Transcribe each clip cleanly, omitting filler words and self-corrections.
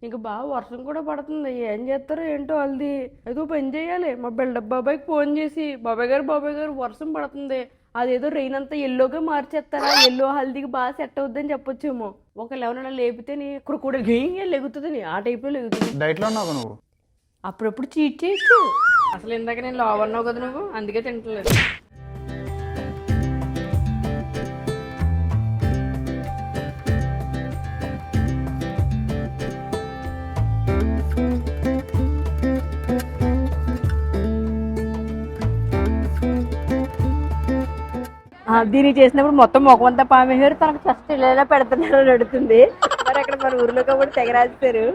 ఇంకా బాగా వర్షం కూడా పడుతుంది. ఏం చేస్తారో ఏంటో వాళ్ళది. ఏదో పని చేయాలి. మా బిల్డప్ బాబాయ్కి ఫోన్ చేసి బాబాయ్ గారు వర్షం పడుతుంది, అదేదో రెయిన్ అంతా ఎల్లోగా మార్చేస్తారా, ఎల్లో హల్దీకి బాగా సెట్ అవుద్దని చెప్పొచ్చేమో. ఒక ఎవరైనా లేపితేని కూడా లెగుతుందని ఆ టైప్లో లెగుతుంది. డైట్లో ఉన్నావు నువ్వు? అప్పుడప్పుడు చీట్ చేయొచ్చు. అసలు ఇందాక నేను లావ్ అన్నావు కదా నువ్వు, అందుకే తింటలేదు. దీన్ని చేసినప్పుడు మొత్తం ముఖం అంతా పామేశారు, తనకు ఫస్ట్ ఇలా పెడుతున్నారు నడుతుంది. మరి అక్కడ మన ఊర్లో కాబట్టి తెగ రాస్తారు.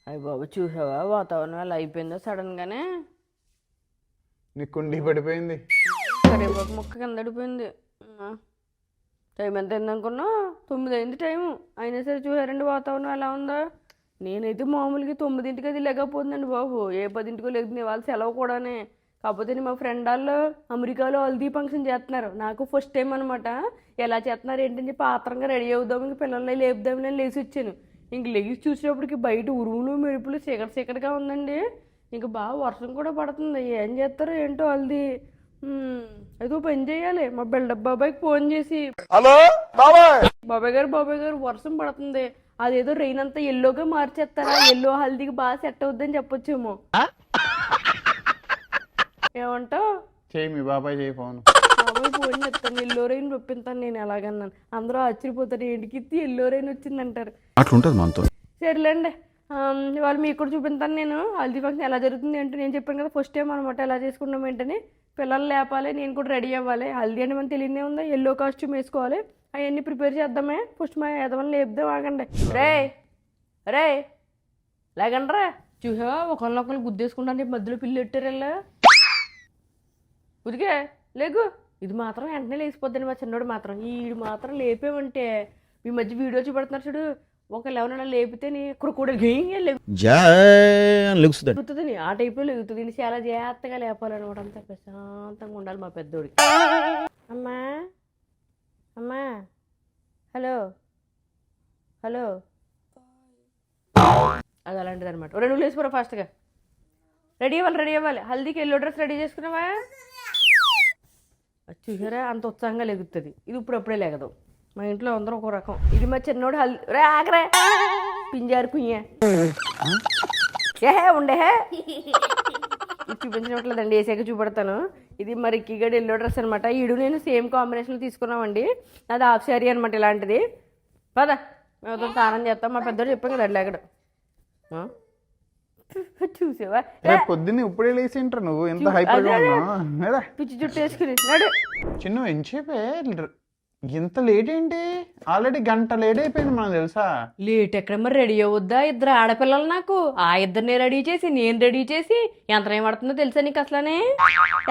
అయ్య బాబు, చూసావా వాతావరణం ఎలా అయిపోయిందో సడన్ గానే. నీకు కుండీ పడిపోయింది, కరివేపాకు మొక్క కింద పడిపోయింది. టైం ఎంత అయింది అనుకున్నా? 9 అయింది టైము. అయినా సరే చూసారండి వాతావరణం ఎలా ఉందో. నేనైతే మామూలుగా 9ంటికి అది లేకపోతుందండి బాబు, ఏ 10ంటికో లేకపోతుంది. వాళ్ళు సెలవు కూడానే. కాకపోతే మా ఫ్రెండ్ వాళ్ళు అమెరికాలో హల్దీ ఫంక్షన్ చేస్తున్నారు. నాకు ఫస్ట్ టైం అనమాట. ఎలా చేస్తున్నారు ఏంటని చెప్పి ఆత్రంగా రెడీ అవుదాం, ఇంక పిల్లల్ని లేపుదామని నేను లేచి వచ్చాను. ఇంక లేచి చూసేటప్పటికి బయట ఉరుములు మెరుపులు చీకటిగా ఉందండి. ఇంక బాగా వర్షం కూడా పడుతుంది. ఏం చేస్తారో ఏంటో వాళ్ళది. ఏదో పని చేయాలి. మా బిల్డప్ బాబాయ్కి ఫోన్ చేసి హలో బాబాయ్ గారు వర్షం పడుతుంది, అదేదో రెయిన్ అంతా ఎల్లోగా మార్చేస్తారా, ఎల్లో హల్దీకి బాగా సెట్ అవుద్దని చెప్పొచ్చేమో. ఏమంటావు? చేయి మీ బాబాయ్ చేయి ఫోన్. బాబాయ్ ఫోన్ చెప్తాను, ఎల్లో రెయిన్ రొప్పింతాను. నేను ఎలాగన్నాను, అందరూ ఆశ్చర్యపోతారు, ఏంటికి ఎల్లో రెయిన్ వచ్చిందంటారు. అట్లుంటది మనతో. సరేలేండి, వాళ్ళు మీకు కూడా చూపిస్తాను నేను హల్దీ ఫంక్షన్ ఎలా జరుగుతుంది ఏంటో. నేను చెప్పాను కదా ఫస్ట్ టైం అనమాట ఎలా చేసుకున్నాం ఏంటని. పిల్లలు లేపాలి, నేను కూడా రెడీ అవ్వాలి. హల్దీ అంటే మనకు తెలియనే ఉందా, ఎల్లో కాస్ట్యూమ్ వేసుకోవాలి. అవన్నీ ప్రిపేర్ చేద్దామే. ఫస్ట్ మా ఎదవని లేపుదాం, ఆగండి. రే లేకండి రా. చూసా ఒకళ్ళొకళ్ళు గుద్దేసుకుంటాను చెప్పి మధ్యలో పిల్లి పెట్టారు. ఉదిగే లేకు. ఇది మాత్రం వెంటనే లేచిపోద్దని మా చిన్నోడు మాత్రం. ఈడు మాత్రం లేపేమంటే మీ మధ్య వీడియో చూపెడుతున్నారు చూడు, ఒకళ్ళు ఎవరైనా లేపితేని కూడా లెగుతుంది ఆ టైప్లో లెగుతుంది. ఇది చాలా జాగ్రత్తగా లేపాలన్నమాట. అంతా ప్రశాంతంగా ఉండాలి మా పెద్దోడికి. అమ్మా హలో అది అలాంటిది అనమాట. 2 లేచిపోరా ఫాస్ట్గా. రెడీ అవ్వాలి. హల్దీకి ఎల్లో డ్రెస్ రెడీ చేసుకున్నావా? చూసారా అంత ఉత్సాహంగా లెగుతుంది. ఇది ఇప్పుడప్పుడే లేగదు. మా ఇంట్లో అందరం ఒక రకం. ఇది మా చిన్నోడు రే ఆగరే పింజారు కుయ్యే ఉండే ఇది చూపించట్లేదండి, వేసాక చూపెడతాను. ఇది మరి కిగడ్ ఎల్లో డ్రెస్ అనమాట. ఈడు నేను సేమ్ కాంబినేషన్లో తీసుకున్నామండి. అది హాఫ్ శారీ అనమాట ఇలాంటిది. పదా మేము స్నానం చేస్తాం. మా పెద్దోడు చెప్పాం కదా అట్లా చూసావా పొద్దున్నే ఇప్పుడే లేచింటారు నువ్వు, ఎంత హైపర్ గా ఉన్నావు. పిచ్చి జుట్టు వేసుకుని నాడు చిన్న ఎంచేపే. ఇంత లేట్ ఏంటి? ఆల్రెడీ గంట లేట్ అయిపోయింది మనకు తెలుసా. లేట్ ఎక్కడ మరి, రెడీ అవ్వద్దా? 2 ఆడపిల్లలు నాకు. ఆ ఇద్దరిని రెడీ చేసి నేను రెడీ చేసి ఎంత ఏం పడుతుందో తెలుసా నీకు? అసలనే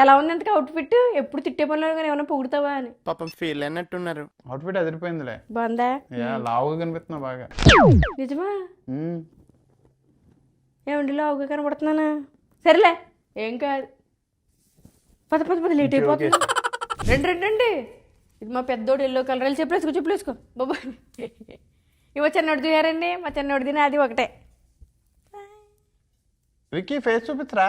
ఎలా ఉంది ఎంతకు అవుట్ఫిట్? ఎప్పుడు తిట్టే పనులు కానీ ఏమైనా పొగుడుతావా అని పాపం ఫీల్ అయినట్టున్నారు. అవుట్ఫిట్ అదిరిపోయిందిలే. బాగుందా? లావుగా కనిపిస్తున్నావు బాగా. నిజమా? ఏమండి లావుగా కనబడుతున్నానా? సరేలే ఏం కాదు. పద లేట్ అయిపోతుంది. రండి. ఇది మా పెద్దోడు ఎల్లో కలర్. వెళ్ళి చెప్పులేసుకో బాబా. ఇవో చిన్నోడు చూయారండి, మా చిన్నోడు తినే అది ఒకటే. విక్కీ ఫేస్ చూపిస్తారా?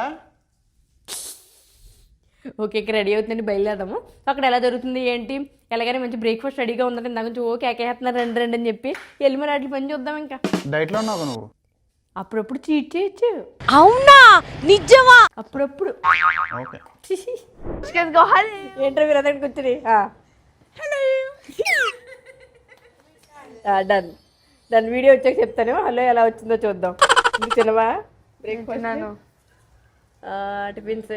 ఓకే రెడీ అవుతుందండి, బయలుదేరదాము. అక్కడ ఎలా జరుగుతుంది ఏంటి, ఎలాగైనా మంచి బ్రేక్ఫాస్ట్ రెడీగా ఉందంటే ఇందాక నుంచి ఓకే ఎక్కేస్తున్నారు రండి అని చెప్పి వెళ్ళి మరి వాటి పని చూద్దాం. ఇంకా డైట్లో ఉన్నావు నువ్వు? అప్పుడప్పుడు చీట్ చేయొచ్చు. అవునా? నిజమా? అప్పుడప్పుడు. ఓకే ఏంటో మీరు అదనికి వచ్చినాయి. డన్ వీడియో వచ్చాక చెప్తాను. హలో ఎలా వచ్చిందో చూద్దాం. ఇది తినవా బ్రేక్ఫాస్ట్? టిఫిన్స్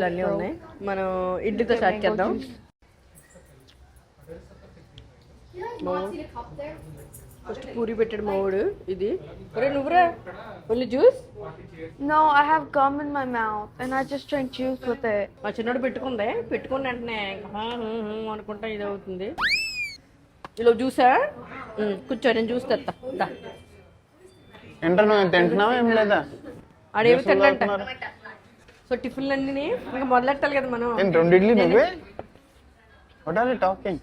అన్నీ ఉన్నాయి. మనం ఇడ్లీతో స్టార్ట్ చేద్దాం. ఫస్ట్ పూరి పెట్టాడు మావాడు. ఇది నువ్వురా only juice? No, I have gum in my mouth and I just drank juice with it. మా చిన్నోడు పెట్టుకుని వెంటనే అనుకుంటా ఇది అవుతుంది. ఇలా జ్యూసా? కూర్చో నేను జ్యూస్ తెస్తా. ఏంటో నువ్వు తింటున్నావా ఏం లేదా? ఆడేమి తింటంట. సో టిఫిన్లు అన్నీ ఇంకా మొదలెట్టాలి కదా మనం. ఏంటి 2 ఇడ్లీ నువ్వే? What are you talking?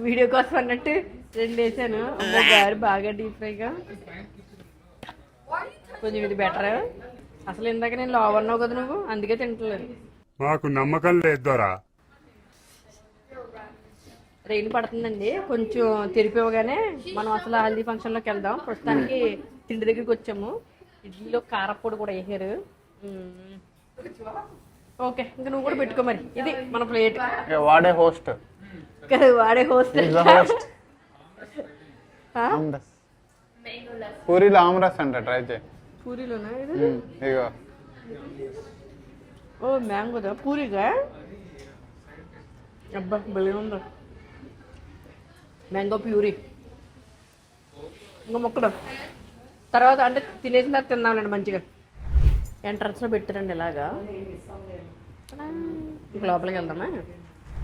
Video కోసం అన్నట్టు 2 వేసాను. అమ్మో గారు బాగా డీప్ ఫ్రైగా. కొంచెం ఇది బెటర్. అసలు ఇందాక నేను లావ్ అన్నావు కదా నువ్వు, అందుకే తింటలేదు. మాకు నమ్మకం లేదోరా. రెయిన్ పడుతుందండి, కొంచెం తెరిపివ్వగానే మనం అసలు హల్దీ ఫంక్షన్లోకి వెళ్దాం. ప్రస్తుతానికి తిండి దగ్గరికి వచ్చాము. ఇడ్లీలో కారపొడి కూడా వేసారు. ఓకే, ఇంకా నువ్వు కూడా పెట్టుకో మరి. ఇది మన ప్లేట్. వాడే హోస్ట్, వాడే హోస్ట్. పూరీలో ఆమ్రస్ అంట, ట్రై చేయి. పూరీలోనా ఇది? ఇగో ఓ మ్యాంగోదా పూరిగా? అబ్బా భలే ఉందా మ్యాంగో ప్యూరీ. ఇంకా మొక్కడం తర్వాత అంటే తినేసిన తర్వాత తిన్నామండి మంచిగా. ఎంట్రన్స్లో పెట్టారండి ఇలాగా. ఇంక లోపలికి వెళ్దామా?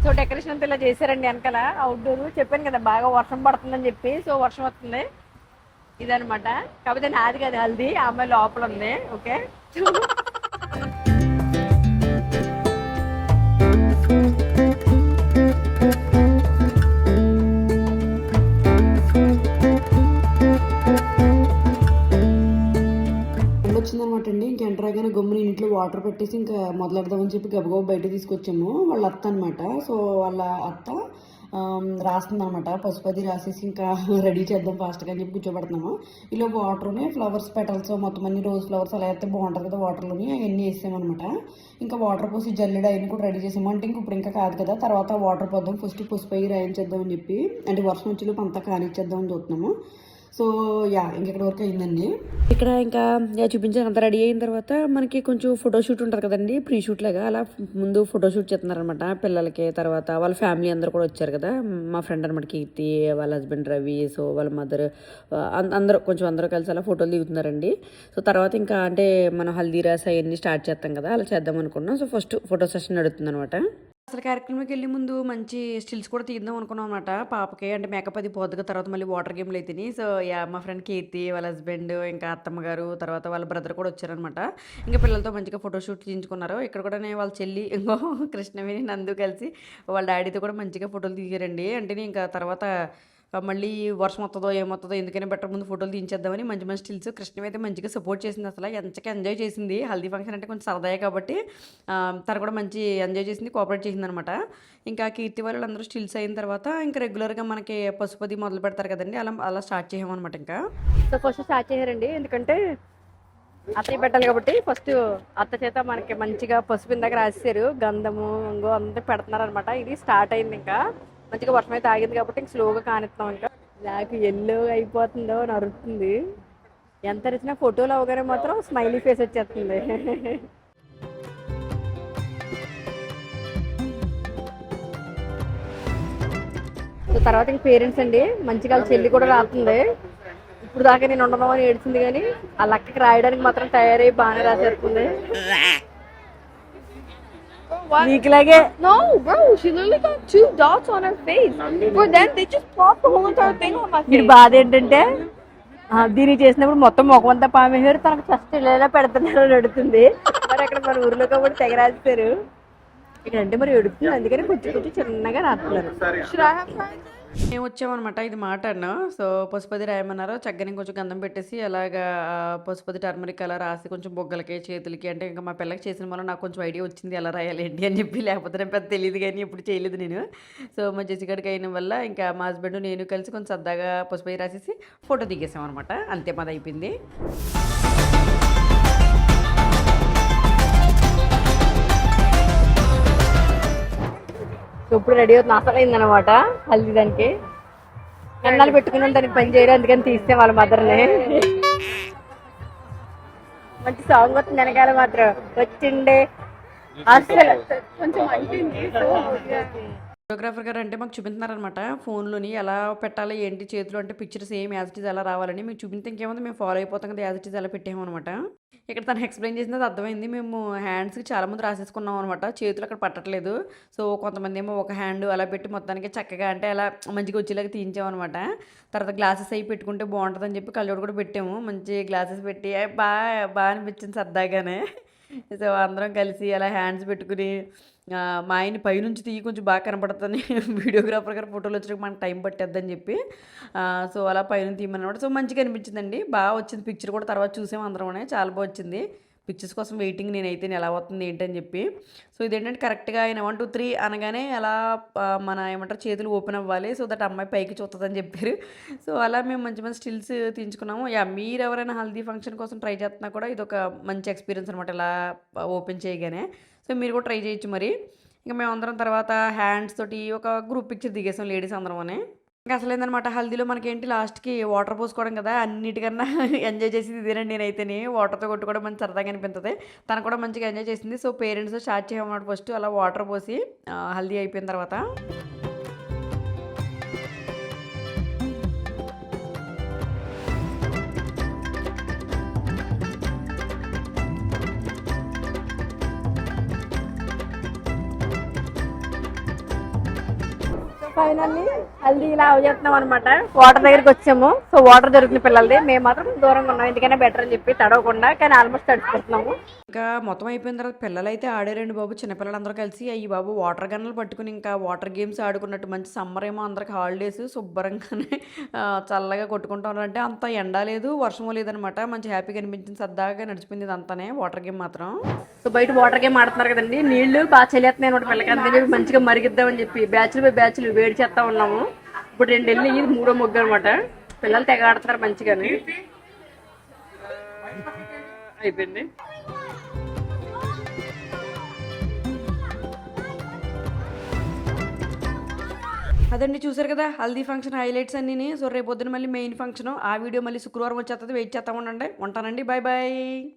సో డెకరేషన్ అంతా ఇలా చేశారండి వెనకాల. అవుట్డోర్ చెప్పాను కదా బాగా వర్షం పడుతుందని చెప్పి. సో వర్షం వస్తుంది ఇదనమాట. కాకపోతే నాది కదా హల్దీ, ఆ అమ్మాయి లోపల ఉంది. ఓకే, వచ్చిందనమాట అండి. ఇంక ఎంటర్ అయ్యాక గమ్ముని ఇంట్లో వాటర్ పెట్టేసి ఇంకా మొదలెడదామని చెప్పి గబగబా బయట తీసుకొచ్చాము. వాళ్ళ అత్త అనమాట. సో వాళ్ళ అత్త రాస్తుంది అనమాట. పసుపది రాసేసి ఇంకా రెడీ చేద్దాం ఫాస్ట్గా అని చెప్పి కూర్చోబెడుతున్నాము. ఇలా వాటర్ని ఫ్లవర్స్ పెటల్స్ మొత్తం అన్ని రోజ్ ఫ్లవర్స్ అలా అయితే బాగుంటుంది కదా వాటర్లోని, అవన్నీ వేసామన్నమాట. ఇంకా వాటర్ పోసి జల్లెడ అవన్నీ కూడా రెడీ చేసాము. అంటే ఇంక ఇప్పుడు ఇంకా కాదు కదా, తర్వాత వాటర్ పోద్దాం, ఫస్ట్ పసుపు అయ్యి రాయించేద్దాం అని చెప్పి, అంటే వర్షం వచ్చేలోపు అంతా కానిచ్చేద్దాం అని చూస్తున్నాము. సో ఇంకెక్కడ వరకు అయిందండి. ఇక్కడ ఇంకా చూపించాను అంత రెడీ అయిన తర్వాత మనకి కొంచెం ఫోటోషూట్ ఉంటుంది కదండి, ప్రీ షూట్ లాగా. అలా ముందు ఫోటోషూట్ చేస్తున్నారనమాట పిల్లలకి. తర్వాత వాళ్ళ ఫ్యామిలీ అందరూ కూడా వచ్చారు కదా. మా ఫ్రెండ్ అనమాట కీర్తి, వాళ్ళ హస్బెండ్ రవి, సో వాళ్ళ మదర్, అందరూ కలిసి అలా ఫోటోలు దిగుతున్నారండి. సో తర్వాత ఇంకా అంటే మనం హల్దీ రాస్ అవన్నీ స్టార్ట్ చేస్తాం కదా, అలా చేద్దాం అనుకున్నాం. సో ఫస్ట్ ఫోటో సెషన్ నడుస్తుంది అనమాట. అసలు కార్యక్రమంకి వెళ్ళి ముందు మంచి స్టిల్స్ కూడా తీద్దాం అనుకున్నాం అనమాట పాపకి. అంటే మేకప్ అది పోద్దుగా, తర్వాత మళ్ళీ వాటర్ గేమ్లు అయితేని. సో మా ఫ్రెండ్ కీర్తి, వాళ్ళ హస్బెండ్, ఇంకా అత్తమ్మ గారు, తర్వాత వాళ్ళ బ్రదర్ కూడా వచ్చారనమాట. ఇంకా పిల్లలతో మంచిగా ఫోటోషూట్ తీయించుకున్నారు. ఇక్కడ కూడా వాళ్ళ చెల్లి ఇంకో కృష్ణవేణి నందు కలిసి వాళ్ళ డాడీతో కూడా మంచిగా ఫోటోలు దిగారండి. అంటే ఇంకా తర్వాత మళ్ళీ వర్షం వస్తుందో ఏమవుతుందో ఎందుకైనా బెటర్ ముందు ఫోటోలు తీయించేద్దామని మంచి మంచి స్టిల్స్. కృష్ణ అయితే మంచిగా సపోర్ట్ చేసింది. అసలు ఎంతగా ఎంజాయ్ చేసింది. హల్దీ ఫంక్షన్ అంటే కొంచెం సరదాయే కాబట్టి తను కూడా మంచి ఎంజాయ్ చేసింది, కోఆపరేట్ చేసింది అనమాట. ఇంకా కీర్తి వాళ్ళు అందరూ స్టిల్స్ అయిన తర్వాత ఇంకా రెగ్యులర్గా మనకి పసుపది మొదలు పెడతారు కదండి, అలా స్టార్ట్ చేయమన్నమాట. ఇంకా సో ఫస్ట్ స్టార్ట్ చేశారండి, ఎందుకంటే అత్తయ్య పెట్టాలి కాబట్టి ఫస్ట్ అత్త చేత మనకి మంచిగా పసుపు ఇందాక రాసేసారు. గంధము ఇంకో అంతా పెడుతున్నారు అనమాట. ఇది స్టార్ట్ అయింది. ఇంకా మంచిగా వర్షం అయితే ఆగింది కాబట్టి ఇంక స్లోగా కానిస్తాం. ఇంకా నాకు ఎల్లో అయిపోతుందో నరుతుంది. ఎంత నచ్చినా ఫోటోలు అవగానే మాత్రం స్మైలీ ఫేస్ వచ్చేస్తుంది. సో తర్వాత ఇంక పేరెంట్స్ అండి, మంచిగా చెల్లి కూడా రాస్తుంది. ఇప్పుడు దాకా నేను ఉండను అని ఏడ్చింది, కానీ ఆ లక్కకి రాయడానికి మాత్రం తయారై బాగానే రాసేస్తుంది. నీకులాగే No, bro, she literally got 2 dots on her face. But then they just popped the whole entire thing on my face. ఇది బాధ ఏంటంటే దీనికి చేసినప్పుడు మొత్తం ముఖం అంతా పామేశారు, తనకు ఫస్ట్ ఇలా పెడుతున్నారు నడుతుంది. మరి అక్కడ మన ఊర్లో కాబట్టి తెగ రాస్తారు. ఇక్కడ అంటే మరి ఎడుతుంది, అందుకని కొంచెం చిన్నగా రాస్తున్నారు. Should I have tried that? మేము వచ్చామన్నమాట. ఇది మాట అన్నా. సో పసుపది రాయమన్నారు. చక్కని కొంచెం గంధం పెట్టేసి అలాగా పసుపది టర్మరిక్ అలా రాసి కొంచెం బొగ్గలకి చేతులకి, అంటే ఇంకా మా పిల్లకి చేసిన వల్ల నాకు కొంచెం ఐడియా వచ్చింది ఎలా రాయాలి ఏంటి అని చెప్పి. లేకపోతే నేను పెద్ద తెలియదు కానీ ఎప్పుడు చేయలేదు నేను. సో మా జెసిగడికి అయిన వల్ల ఇంకా మా హస్బెండ్ నేను కలిసి కొంచెం సరదాగా పసుపది రాసేసి ఫోటో దిగేసాం అనమాట. అంతే మాది అయిపోయింది. ఇప్పుడు రెడీ అవుతుంది. అసలు అయిందనమాట హల్దీ దానికి. కన్నాలు పెట్టుకుని దానికి పని చేయరు, అందుకని తీస్తే వాళ్ళ మదర్ని. మంచి సాంగ్ వస్తుంది వెనకాల మాత్రం వచ్చిండే. అసలు కొంచెం ఫోటోగ్రాఫర్ గారు అంటే మాకు చూపిస్తున్నారనమాట ఫోన్లోని ఎలా పెట్టాలి ఏంటి చేతిలో, అంటే పిక్చర్స్ ఏం యాజ్ ఇట్ ఈజ్ అలా రావాలని మీకు చూపిస్తే ఇంకేముంది మేము ఫాలో అయిపోతాం కదా, యాజ్ ఇట్ ఈజ్ అలా పెట్టామన్నమాట. ఇక్కడ తను ఎక్స్ప్లెయిన్ చేసింది అది అర్థమైంది. మేము హ్యాండ్స్కి చాలామంది రాసేసుకున్నాం అనమాట, చేతులు అక్కడ పట్టట్లేదు. సో కొంతమంది ఏమో ఒక హ్యాండ్ అలా పెట్టి మొత్తానికి చక్కగా అంటే అలా మంచిగా వచ్చేలాగా తీయించామన్నమాట. తర్వాత గ్లాసెస్ అవి పెట్టుకుంటే బాగుంటుందని చెప్పి కళ్ళజోడు కూడా పెట్టాము. మంచి గ్లాసెస్ పెట్టి బాగా అనిపించింది సరదాగానే. సో అందరం కలిసి అలా హ్యాండ్స్ పెట్టుకుని మా ఆయన్ని పైనుంచి తీయి కొంచెం బాగా కనపడుతుంది వీడియోగ్రాఫర్ గారు ఫోటోలు వచ్చినప్పుడు మనకు టైం పట్టేద్దని చెప్పి సో అలా పైన తీయమన్నమాట. సో మంచిగా అనిపించిందండి, బాగా వచ్చింది పిక్చర్ కూడా. తర్వాత చూసాము అందరం, చాలా బాగా వచ్చింది. పిక్చర్స్ కోసం వెయిటింగ్ నేనైతే ఎలా అవుతుంది ఏంటని చెప్పి. సో ఇదేంటంటే కరెక్ట్గా ఆయన 1 2 3 అనగానే అలా మన ఏమంటారు చేతులు ఓపెన్ అవ్వాలి, సో దట్ అమ్మాయి పైకి చూస్తుందని చెప్పారు. సో అలా మేము మంచి మంచి స్టిల్స్ తీయించుకున్నాము. మీరు ఎవరైనా హల్దీ ఫంక్షన్ కోసం ట్రై చేస్తున్నా కూడా ఇది ఒక మంచి ఎక్స్పీరియన్స్ అనమాట, ఇలా ఓపెన్ చేయగానే. సో మీరు కూడా ట్రై చేయొచ్చు మరి. ఇంకా మేము అందరం తర్వాత హ్యాండ్స్ తోటి ఒక గ్రూప్ పిక్చర్ దిగేసాం లేడీస్ అందరం అని. ఇంకా అసలు ఏందనమాట హల్దీలో మనకేంటి లాస్ట్కి వాటర్ పోసుకోవడం కదా, అన్నిటికన్నా ఎంజాయ్ చేసింది ఇదేనండి. నేనైతేనే వాటర్తో కొట్టుకోవడం మంచి సరదాగా అనిపిస్తుంది. తను కూడా మంచిగా ఎంజాయ్ చేసింది. సో పేరెంట్స్ స్టార్ట్ చేయమన్నమాట ఫస్ట్, అలా వాటర్ పోసి హల్దీ అయిపోయిన తర్వాత ఫైనల్లీ హల్దీ ఇలా చేస్తున్నాం అనమాట. వాటర్ దగ్గరికి వచ్చాము. సో వాటర్ దొరికిన పిల్లలది, మేము మాత్రం దూరంగా ఉన్నాం ఎందుకైనా బెటర్ అని చెప్పి తడవకుండా, కానీ ఆల్మోస్ట్ తడిచిపోతున్నాము. ఇంకా మొత్తం అయిపోయిన తర్వాత పిల్లలు అయితే ఆడారండి బాబు. చిన్నపిల్లలందరూ కలిసి అయ్యి బాబు వాటర్ గన్నులు పట్టుకుని ఇంకా వాటర్ గేమ్స్ ఆడుకున్నట్టు. మంచి సమ్మర్ ఏమో అందరికి హాలిడేస్, శుభ్రంగానే చల్లగా కొట్టుకుంటాం. అంటే అంత ఎండ లేదు వర్షం లేదనమాట, మంచి హ్యాపీగా అనిపించింది. సరదాగా నడిచిపోయింది ఇదంతానే వాటర్ గేమ్ మాత్రం. సో బయట వాటర్ గేమ్ ఆడుతున్నారు కదండి, నీళ్లు బాగా చల్లేస్తున్నాయి అనమాట పిల్లకి. అందుకని చెప్పి మంచిగా మరిగిద్దామని చెప్పి బ్యాచ్లు బై బ్యాచ్లు వేడి చేస్తా ఉన్నాము. ఇప్పుడు 2 వెళ్ళి ఇది 3వ ముగ్గు అనమాట. పిల్లలు తెగ ఆడుతున్నారు మంచిగానే. అయిపోయింది. అదండి చూసారు కదా హల్దీ ఫంక్షన్ హైలైట్స్ అన్నీ. సో రేపు పొద్దున మళ్ళీ మెయిన్ ఫంక్షన్, ఆ వీడియో మళ్ళీ శుక్రవారం వచ్చేస్తుంది. వెయిట్ చేస్తా ఉండండి. ఉంటానండి, బాయ్ బాయ్.